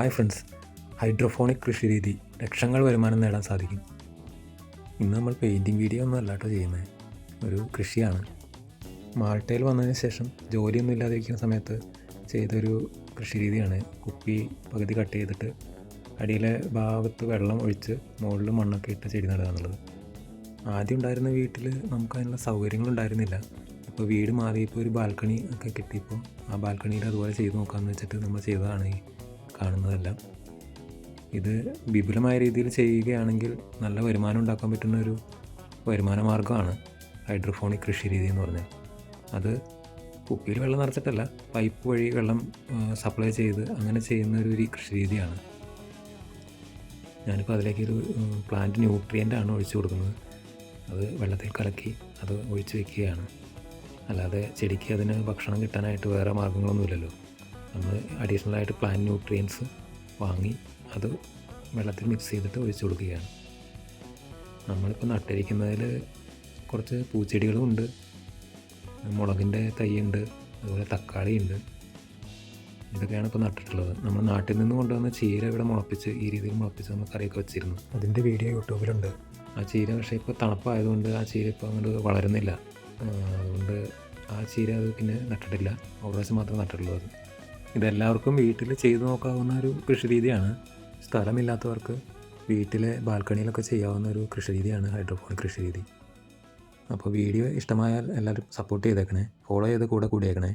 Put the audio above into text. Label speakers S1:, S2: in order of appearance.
S1: Hi friends, hydroponic കൃഷി രീതി ലക്ഷങ്ങൾ വരുമാനം നേടാൻ സാധിക്കും. ഇന്ന് നമ്മൾ പെയിൻറ്റിങ് വീഡിയോ ഒന്നും അല്ലാട്ടോ ചെയ്യുന്നത്, ഒരു കൃഷിയാണ്. മാൾട്ടയിൽ വന്നതിന് ശേഷം ജോലിയൊന്നും ഇല്ലാതിരിക്കുന്ന സമയത്ത് ചെയ്തൊരു കൃഷി രീതിയാണ്. കുപ്പി പകുതി കട്ട് ചെയ്തിട്ട് അടിയിലെ ഭാഗത്ത് വെള്ളം ഒഴിച്ച് മുകളിൽ മണ്ണൊക്കെ ഇട്ട് ചെടി നടുക എന്നുള്ളത്. ആദ്യം ഉണ്ടായിരുന്ന വീട്ടിൽ നമുക്ക് അതിനുള്ള സൗകര്യങ്ങളുണ്ടായിരുന്നില്ല. ഇപ്പോൾ വീട് മാറിയപ്പോൾ ഒരു ബാൽക്കണി ഒക്കെ കിട്ടിയപ്പോൾ ആ ബാൽക്കണിയിൽ അതുപോലെ ചെയ്ത് നോക്കാമെന്ന് വെച്ചിട്ട് നമ്മൾ ചെയ്തതാണ് ഈ കാണുന്നതെല്ലാം. ഇത് വിപുലമായ രീതിയിൽ ചെയ്യുകയാണെങ്കിൽ നല്ല വരുമാനം ഉണ്ടാക്കാൻ പറ്റുന്ന ഒരു വരുമാന മാർഗ്ഗമാണ് ഹൈഡ്രോഫോണിക് കൃഷി രീതി എന്ന് പറഞ്ഞാൽ. അത് കുപ്പിയിൽ വെള്ളം നിറച്ചിട്ടല്ല, പൈപ്പ് വഴി വെള്ളം സപ്ലൈ ചെയ്ത് അങ്ങനെ ചെയ്യുന്ന ഒരു കൃഷി രീതിയാണ്. ഞാനിപ്പോൾ അതിലേക്കൊരു പ്ലാന്റ് ന്യൂട്രിയൻ്റാണ് ഒഴിച്ചു കൊടുക്കുന്നത്. അത് വെള്ളത്തിൽ കലക്കി അത് ഒഴിച്ച് വയ്ക്കുകയാണ്. അല്ലാതെ ചെടിക്ക് അതിന് ഭക്ഷണം കിട്ടാനായിട്ട് വേറെ മാർഗ്ഗങ്ങളൊന്നുമില്ലല്ലോ. നമ്മൾ അഡീഷണലായിട്ട് പ്ലാന്റ് ന്യൂട്രിയൻസ് വാങ്ങി അത് വെള്ളത്തിൽ മിക്സ് ചെയ്തിട്ട് ഒഴിച്ചു കൊടുക്കുകയാണ്. നമ്മളിപ്പോൾ നട്ടിരിക്കുന്നതിൽ കുറച്ച് പൂച്ചെടികളും ഉണ്ട്, മുളകിൻ്റെ തൈയുണ്ട്, അതുപോലെ തക്കാളി ഉണ്ട്. ഇതൊക്കെയാണ് ഇപ്പോൾ നട്ടിട്ടുള്ളത്. നമ്മൾ നാട്ടിൽ നിന്ന് കൊണ്ടുവന്ന ചീര ഇവിടെ മുളപ്പിച്ച് ഈ രീതിയിൽ മുളപ്പിച്ച് നമ്മൾ കറിയൊക്കെ വെച്ചിരുന്നു. അതിൻ്റെ വീഡിയോ യൂട്യൂബിലുണ്ട്. ആ ചീര പക്ഷേ ഇപ്പോൾ തണുപ്പായതുകൊണ്ട് ആ ചീര ഇപ്പോൾ അങ്ങോട്ട് വളരുന്നില്ല. അതുകൊണ്ട് ആ ചീര അത് പിന്നെ നട്ടിട്ടില്ല, ഒരു പ്രാവശ്യം മാത്രമേ നട്ടിട്ടുള്ളൂ. അത് ഇതെല്ലാവർക്കും വീട്ടിൽ ചെയ്തു നോക്കാവുന്ന ഒരു കൃഷി രീതിയാണ്. സ്ഥലമില്ലാത്തവർക്ക് വീട്ടിലെ ബാൽക്കണിയിലൊക്കെ ചെയ്യാവുന്ന ഒരു കൃഷി രീതിയാണ് ഹൈഡ്രോഫോണിക് കൃഷി രീതി. അപ്പോൾ വീഡിയോ ഇഷ്ടമായാൽ എല്ലാവരും സപ്പോർട്ട് ചെയ്തേക്കണേ, ഫോളോ ചെയ്ത് കൂടിയേക്കണേ.